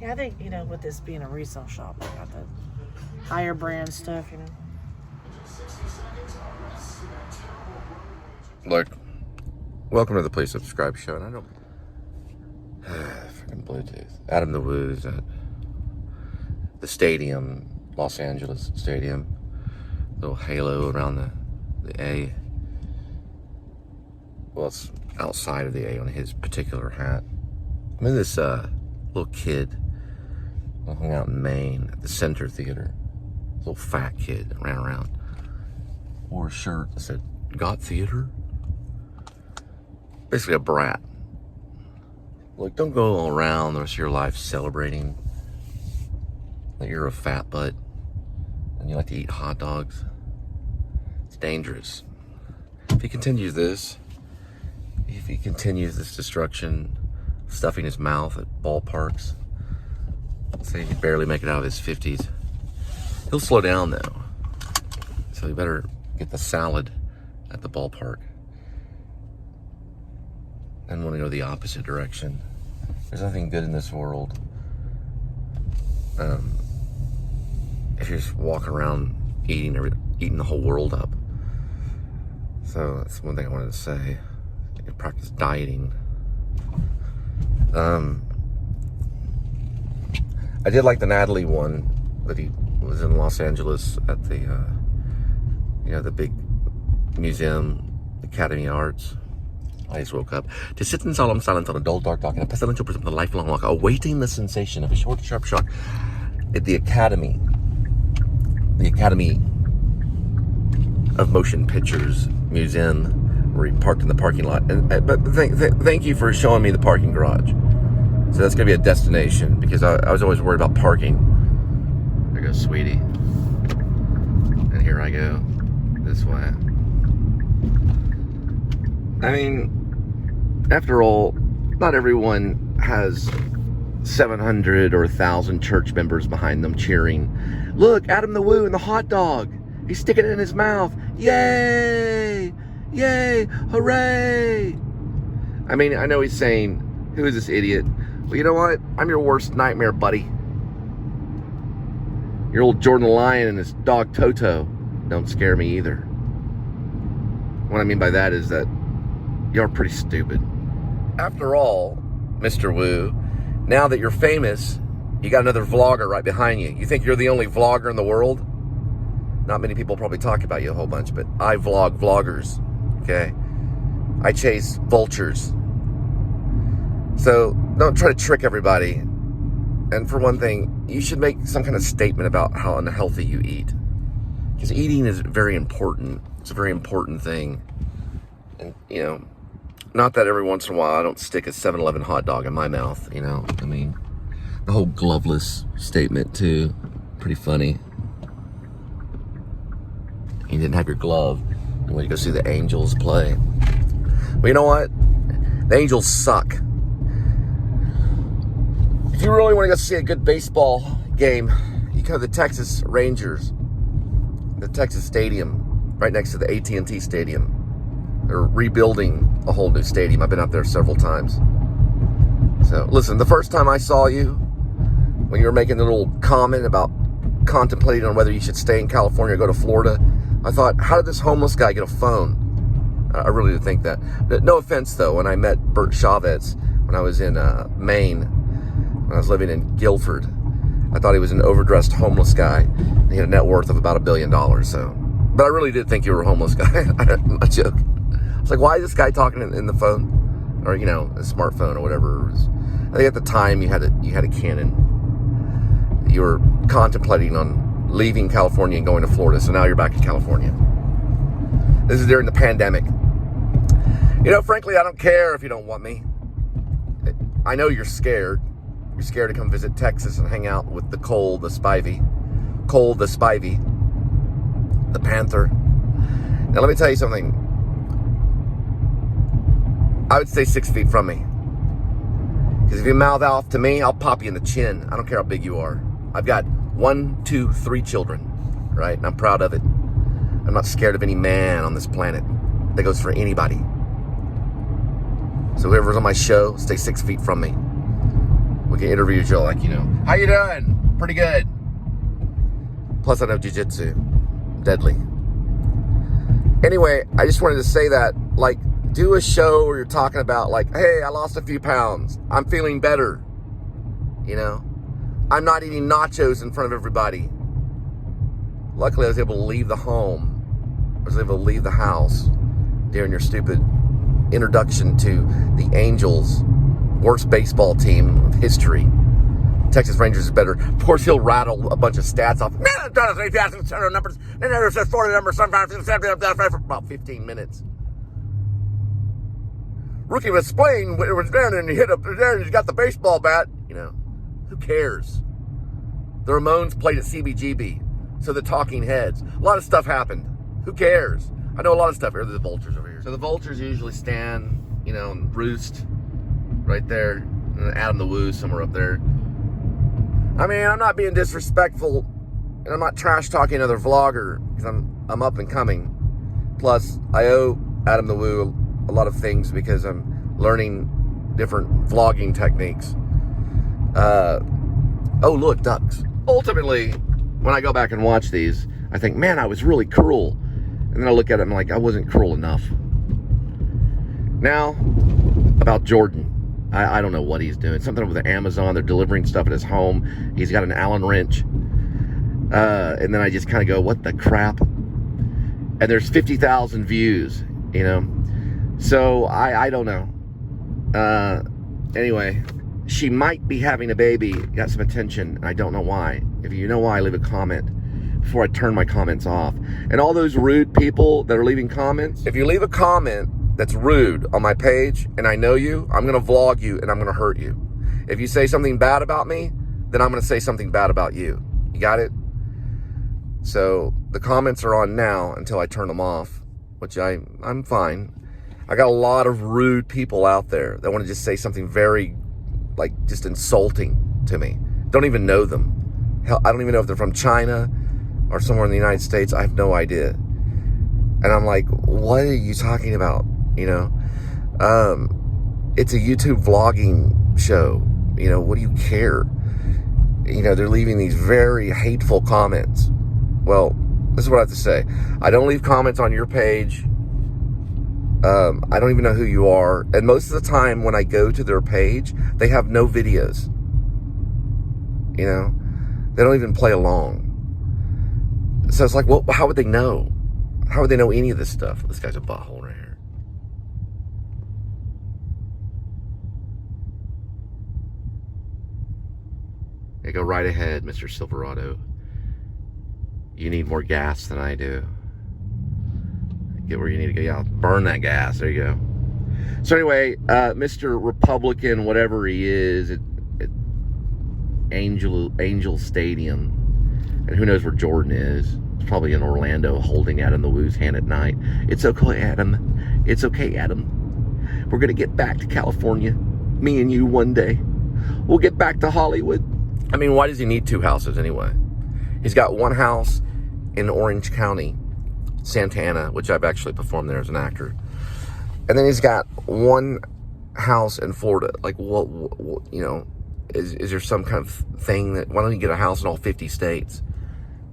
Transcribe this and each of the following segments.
Yeah, I think, with this being a resale shop, they got the higher brand stuff, Look, welcome to the Please Subscribe show, and I don't... freaking Bluetooth. Adam the Woo's at the stadium, Los Angeles Stadium. Little halo around the A. Well, it's outside of the A on his particular hat. I mean, this little kid hung out in Maine at the Center Theater. This little fat kid that ran around. Wore a shirt that said, "Got theater?" Basically a brat. Look, don't go around the rest of your life celebrating that you're a fat butt and you like to eat hot dogs. It's dangerous. If he continues this destruction, stuffing his mouth at ballparks, say he barely make it out of his 50s, he'll slow down though. So you better get the salad at the ballpark. And want to go the opposite direction. There's nothing good in this world. If you're just walking around eating the whole world up. So that's one thing I wanted to say. You can practice dieting. I did like the Natalie one that he was in Los Angeles at the the big museum, Academy of Arts. I just woke up to sit in solemn silence on a dull, dark dock in a pestilential prison with a lifelong lock, awaiting the sensation of a short, sharp shock at the Academy of Motion Pictures Museum, where he parked in the parking lot. But thank you for showing me the parking garage. So that's gonna be a destination, because I was always worried about parking. There goes Sweetie, and here I go this way. I mean, after all, not everyone has 700 or 1,000 church members behind them cheering. Look, Adam the Woo and the hot dog. He's sticking it in his mouth. Yay! Yay! Hooray! I mean, I know he's saying, who is this idiot? Well, you know what? I'm your worst nightmare, buddy. Your old Jordan Lion and his dog Toto don't scare me either. What I mean by that is that you're pretty stupid. After all, Mr. Woo, now that you're famous, you got another vlogger right behind you. You think you're the only vlogger in the world? Not many people probably talk about you a whole bunch, but I vlog vloggers, okay? I chase vultures. So don't try to trick everybody. And for one thing, you should make some kind of statement about how unhealthy you eat. Because eating is very important. It's a very important thing. And, not that every once in a while I don't stick a 7-Eleven hot dog in my mouth, I mean, the whole gloveless statement too, pretty funny. You didn't have your glove when you go see the Angels play. But you know what? The Angels suck. If you really want to go see a good baseball game, you go to the Texas Rangers, the Texas Stadium, right next to the AT&T Stadium. They're rebuilding a whole new stadium. I've been out there several times. So, listen, the first time I saw you, when you were making a little comment about contemplating on whether you should stay in California or go to Florida, I thought, how did this homeless guy get a phone? I really did think that. But no offense, though, when I met Bert Chavez when I was in Maine, when I was living in Guilford, I thought he was an overdressed homeless guy. And he had a net worth of about $1 billion. So, but I really did think you were a homeless guy. I'm not joking. It's like, why is this guy talking in the phone, or a smartphone or whatever? I think at the time you had a Canon. You were contemplating on leaving California and going to Florida, so now you're back in California. This is during the pandemic. Frankly, I don't care if you don't want me. I know you're scared. You're scared to come visit Texas and hang out with the Cole the Spivey, the Panther. Now let me tell you something. I would stay 6 feet from me. Because if you mouth off to me, I'll pop you in the chin. I don't care how big you are. I've got 1, 2, 3 children, right? And I'm proud of it. I'm not scared of any man on this planet. That goes for anybody. So whoever's on my show, stay 6 feet from me. We can interview each other like, how you doing? Pretty good. Plus I know jiu-jitsu. Deadly. Anyway, I just wanted to say that, like, do a show where you're talking about, like, hey, I lost a few pounds. I'm feeling better. I'm not eating nachos in front of everybody. Luckily, I was able to leave the home. I was able to leave the house during your stupid introduction to the Angels' worst baseball team of history. Texas Rangers is better. Of course, he'll rattle a bunch of stats off. Man, I've done numbers. Then there's 40 numbers sometimes for about 15 minutes. Rookie was playing, it was down and he hit up there and he's got the baseball bat. Who cares? The Ramones played at CBGB. So the Talking Heads. A lot of stuff happened. Who cares? I know a lot of stuff. Here are the vultures over here. So the vultures usually stand, and roost right there. And Adam the Woo somewhere up there. I mean, I'm not being disrespectful, and I'm not trash talking another vlogger because I'm up and coming. Plus, I owe Adam the Woo a lot of things because I'm learning different vlogging techniques. Oh, look, ducks. Ultimately, when I go back and watch these, I think, man, I was really cruel. And then I look at it and I'm like, I wasn't cruel enough. Now, about Jordan. I don't know what he's doing. Something with the Amazon. They're delivering stuff at his home. He's got an Allen wrench. And then I just kind of go, what the crap? And there's 50,000 views, So I don't know. Anyway, she might be having a baby. Got some attention. And I don't know why. If you know why, leave a comment before I turn my comments off. And all those rude people that are leaving comments, if you leave a comment that's rude on my page and I know you, I'm going to vlog you and I'm going to hurt you. If you say something bad about me, then I'm going to say something bad about you. You got it? So the comments are on now until I turn them off, which I'm fine. I got a lot of rude people out there that want to just say something very, just insulting to me. Don't even know them. Hell, I don't even know if they're from China or somewhere in the United States. I have no idea. And I'm like, what are you talking about? It's a YouTube vlogging show. What do you care? They're leaving these very hateful comments. Well, this is what I have to say. I don't leave comments on your page. I don't even know who you are. And most of the time when I go to their page, they have no videos. They don't even play along. So it's like, well, how would they know? How would they know any of this stuff? This guy's a butthole right here. Yeah, go right ahead, Mr. Silverado. You need more gas than I do. Get where you need to go. Yeah, burn that gas. There you go. So anyway, Mr. Republican, whatever he is, at Angel Stadium, and who knows where Jordan is. It's probably in Orlando, holding Adam the Woo's hand at night. It's okay, Adam. It's okay, Adam. We're gonna get back to California. Me and you one day. We'll get back to Hollywood. I mean, why does he need two houses anyway? He's got one house in Orange County, Santa Ana, which I've actually performed there as an actor. And then he's got one house in Florida. Like, what is there some kind of thing that, why don't you get a house in all 50 states?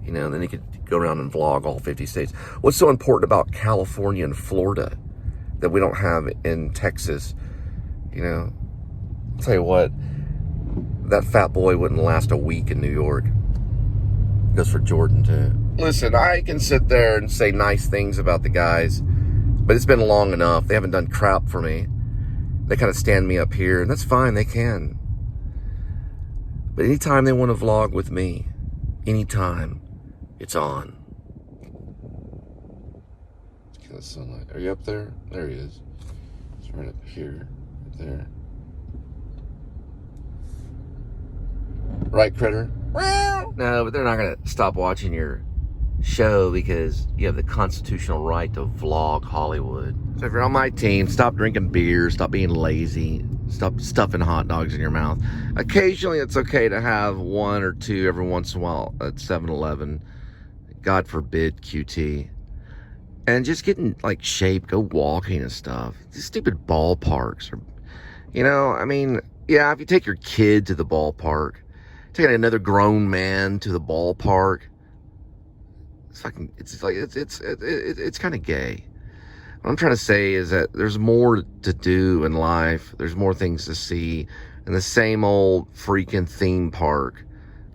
And then he could go around and vlog all 50 states. What's so important about California and Florida that we don't have in Texas? I'll tell you what, that fat boy wouldn't last a week in New York. Goes for Jordan too. Listen, I can sit there and say nice things about the guys, but it's been long enough. They haven't done crap for me. They kind of stand me up here, and that's fine, they can. But anytime they want to vlog with me, anytime, it's on. Kind of sunlight. Are you up there? There he is. It's right up here, right there. Right, critter? No, but they're not going to stop watching your show because you have the constitutional right to vlog Hollywood. So if you're on my team, stop drinking beer, stop being lazy, stop stuffing hot dogs in your mouth. Occasionally it's okay to have one or two every once in a while at 7-Eleven. God forbid QT. And just get in shape, go walking and stuff. These stupid ballparks are, I mean, Yeah, if you take your kid to the ballpark, taking another grown man to the ballpark, it's kind of gay. What I'm trying to say is that there's more to do in life. There's more things to see than the same old freaking theme park,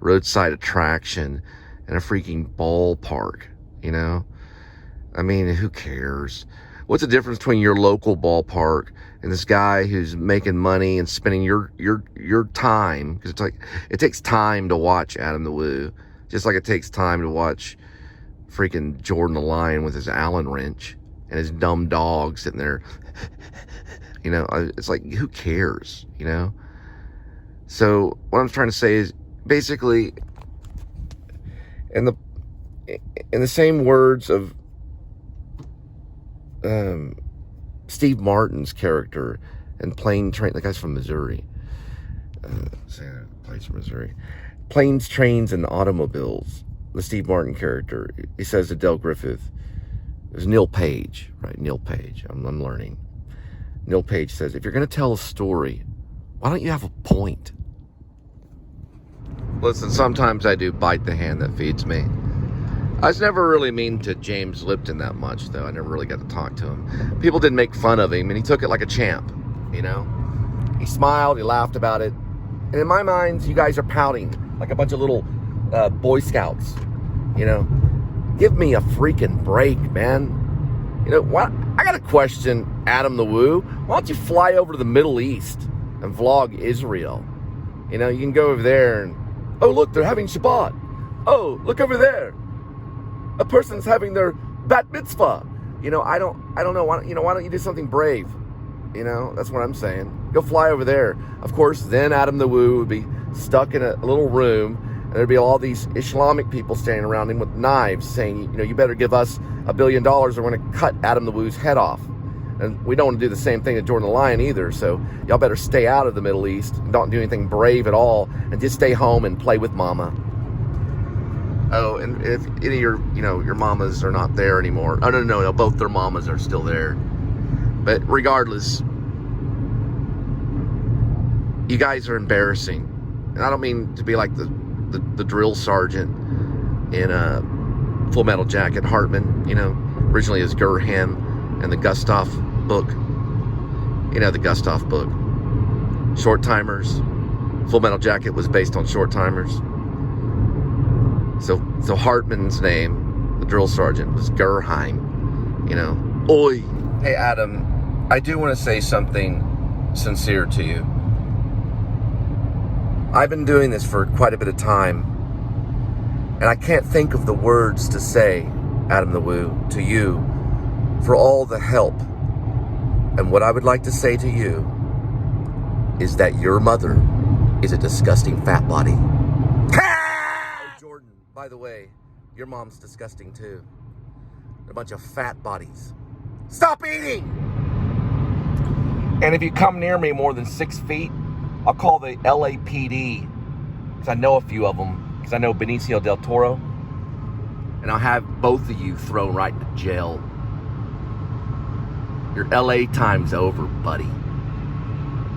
roadside attraction, and a freaking ballpark, you know? I mean, who cares? What's the difference between your local ballpark and this guy who's making money and spending your time? Because it's like, it takes time to watch Adam the Woo, just like it takes time to watch freaking Jordan the Lion with his Allen wrench and his dumb dog sitting there. You know, it's like, who cares, you know? So what I'm trying to say is, basically, in the same words of Steve Martin's character in Plane Train, the guy's from Missouri. Place from Missouri. Planes, Trains, and Automobiles. The Steve Martin character, he says to Del Griffith, it was Neil Page, right? Neil Page. I'm learning. Neil Page says, if you're going to tell a story, why don't you have a point? Listen, sometimes I do bite the hand that feeds me. I was never really mean to James Lipton that much, though. I never really got to talk to him. People did make fun of him, and he took it like a champ, you know? He smiled, he laughed about it. And in my mind, you guys are pouting like a bunch of little Boy Scouts, you know? Give me a freaking break, man. You know, what? I got to question Adam the Woo. Why don't you fly over to the Middle East and vlog Israel? You know, you can go over there and, oh, look, they're having Shabbat. Oh, look over there. A person's having their bat mitzvah. You know, I don't know. Why don't you do something brave? You know, that's what I'm saying. Go fly over there. Of course, then Adam the Woo would be stuck in a little room, and there'd be all these Islamic people standing around him with knives saying, you know, you better give us $1 billion or we're going to cut Adam the Woo's head off. And we don't want to do the same thing to Jordan the Lion either, so y'all better stay out of the Middle East and don't do anything brave at all, and just stay home and play with mama. Oh, and if any of your, you know, your mamas are not there anymore. Oh, no, both their mamas are still there. But regardless, you guys are embarrassing. And I don't mean to be like the drill sergeant in Full Metal Jacket, Hartman, you know, originally as Gurham and the Gustav book. You know, the Gustav book. Short Timers. Full Metal Jacket was based on Short Timers. So Hartman's name, the drill sergeant, was Gurheim, you know. Oi. Hey, Adam, I do want to say something sincere to you. I've been doing this for quite a bit of time, and I can't think of the words to say, Adam the Woo, to you for all the help. And what I would like to say to you is that your mother is a disgusting fat body. Jordan, by the way, your mom's disgusting too. They're a bunch of fat bodies. Stop eating! And if you come near me more than 6 feet, I'll call the LAPD, because I know a few of them, because I know Benicio del Toro, and I'll have both of you thrown right into jail. Your LA time's over, buddy.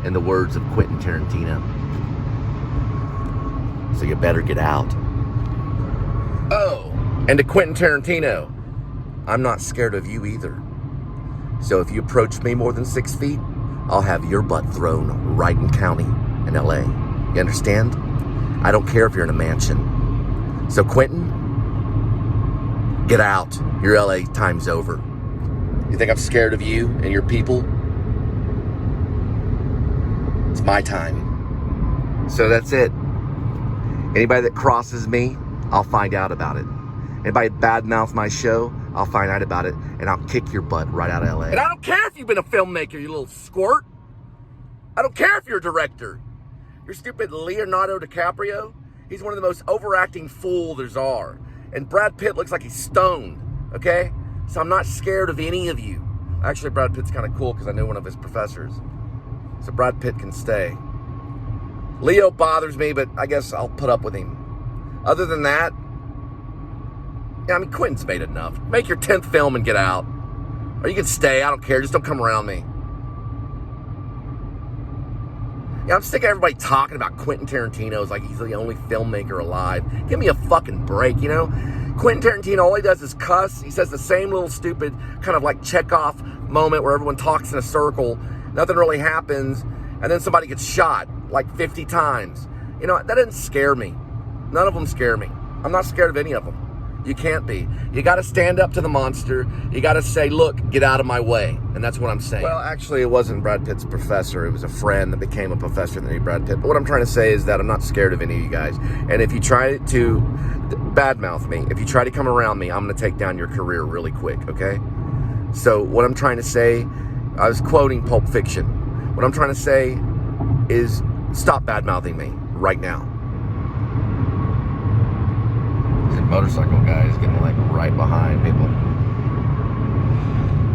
In the words of Quentin Tarantino. So you better get out. Oh, and to Quentin Tarantino, I'm not scared of you either. So if you approach me more than 6 feet, I'll have your butt thrown right in county in LA. You understand? I don't care if you're in a mansion. So Quentin, get out. Your LA time's over. You think I'm scared of you and your people? It's my time. So that's it. Anybody that crosses me, I'll find out about it. Anybody badmouth my show, I'll find out about it, and I'll kick your butt right out of LA. And I don't care if you've been a filmmaker, you little squirt. I don't care if you're a director. You're stupid Leonardo DiCaprio. He's one of the most overacting fools there are. And Brad Pitt looks like he's stoned, okay? So I'm not scared of any of you. Actually, Brad Pitt's kind of cool because I knew one of his professors. So Brad Pitt can stay. Leo bothers me, but I guess I'll put up with him. Other than that, yeah, I mean, Quentin's made enough. Make your 10th film and get out. Or you can stay, I don't care, just don't come around me. Yeah, I'm sick of everybody talking about Quentin Tarantino like he's the only filmmaker alive. Give me a fucking break, you know? Quentin Tarantino, all he does is cuss. He says the same little stupid kind of like Chekhov moment where everyone talks in a circle, nothing really happens, and then somebody gets shot like 50 times. You know, that doesn't scare me. None of them scare me. I'm not scared of any of them. You can't be. You got to stand up to the monster. You got to say, look, get out of my way. And that's what I'm saying. Well, actually, it wasn't Brad Pitt's professor. It was a friend that became a professor that named Brad Pitt. But what I'm trying to say is that I'm not scared of any of you guys. And if you try to badmouth me, if you try to come around me, I'm going to take down your career really quick, okay? So what I'm trying to say, I was quoting Pulp Fiction. What I'm trying to say is stop badmouthing me right now. Motorcycle guy is getting like right behind people.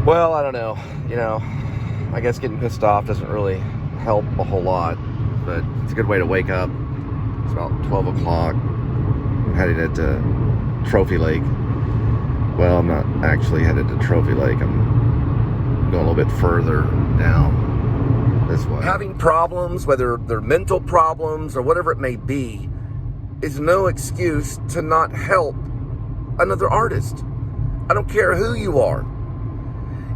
Well, I don't know. You know, I guess getting pissed off doesn't really help a whole lot, but it's a good way to wake up. It's about 12 o'clock. I'm headed to Trophy Lake. Well, I'm not actually headed to Trophy Lake. I'm going a little bit further down this way. Having problems, whether they're mental problems or whatever it may be, is no excuse to not help another artist. I don't care who you are.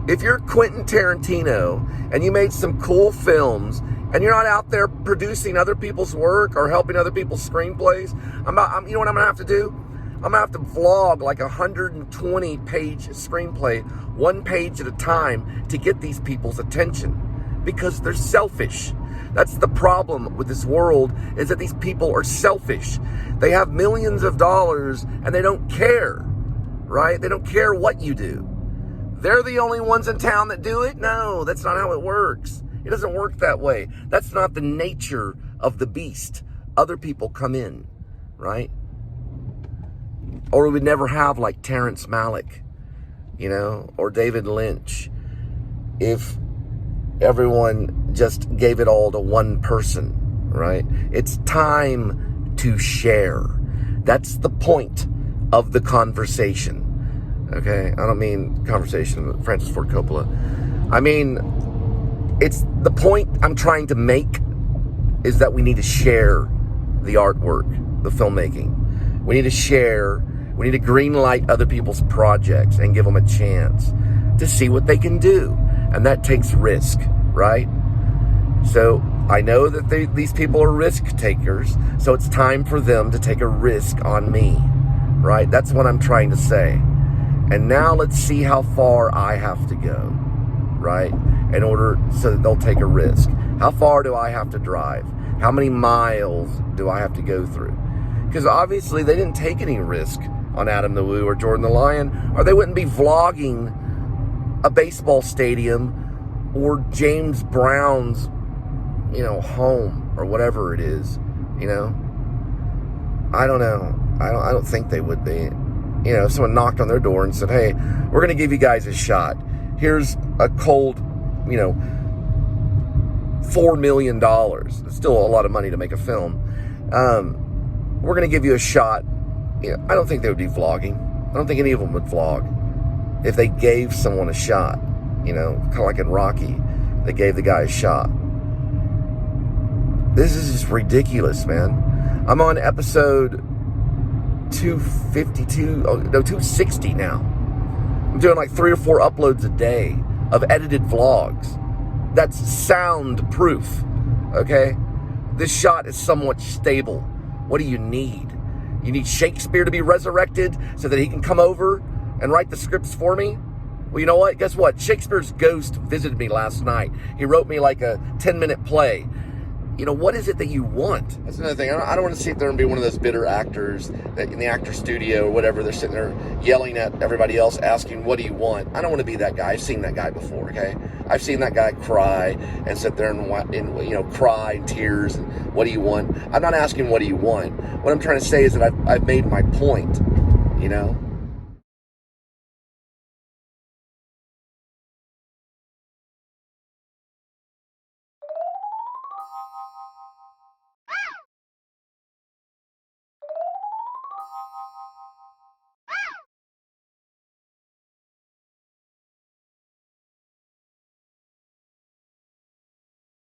If you're Quentin Tarantino and you made some cool films and you're not out there producing other people's work or helping other people's screenplays, you know what I'm gonna have to do? I'm gonna have to vlog like a 120-page screenplay, one page at a time, to get these people's attention because they're selfish. That's the problem with this world, is that these people are selfish. They have millions of dollars and they don't care, right? They don't care what you do. They're the only ones in town that do it? No, that's not how it works. It doesn't work that way. That's not the nature of the beast. Other people come in, right? Or we would never have like Terrence Malick, you know, or David Lynch, if everyone just gave it all to one person, right? It's time to share. That's the point of the conversation, okay? I don't mean conversation with Francis Ford Coppola. I mean, it's the point I'm trying to make is that we need to share the artwork, the filmmaking. We need to share. We need to green light other people's projects and give them a chance to see what they can do. And that takes risk, right? So I know that these people are risk takers, so it's time for them to take a risk on me, right? That's what I'm trying to say. And now let's see how far I have to go, right? In order so that they'll take a risk. How far do I have to drive? How many miles do I have to go through? Because obviously they didn't take any risk on Adam the Woo or Jordan the Lion, or they wouldn't be vlogging a baseball stadium or James Brown's, you know, home or whatever it is, you know. I don't know. I don't think they would be. You know, if someone knocked on their door and said, hey, we're going to give you guys a shot. Here's a cold, you know, $4 million. It's still a lot of money to make a film. We're going to give you a shot. You know, I don't think they would be vlogging. I don't think any of them would vlog if they gave someone a shot. You know, kind of like in Rocky, they gave the guy a shot. This is just ridiculous, man. I'm on episode 260 now. I'm doing like 3 or 4 uploads a day of edited vlogs. That's sound proof, okay? This shot is somewhat stable. What do you need? You need Shakespeare to be resurrected so that he can come over and write the scripts for me? Well, you know what? Guess what? Shakespeare's ghost visited me last night. He wrote me like a 10-minute play. You know, what is it that you want? That's another thing. I don't want to sit there and be one of those bitter actors that in the actor studio or whatever, they're sitting there yelling at everybody else, asking, what do you want? I don't want to be that guy. I've seen that guy before, okay? I've seen that guy cry and sit there and you know, cry in tears. And what do you want? I'm not asking, what do you want? What I'm trying to say is that I've made my point, you know?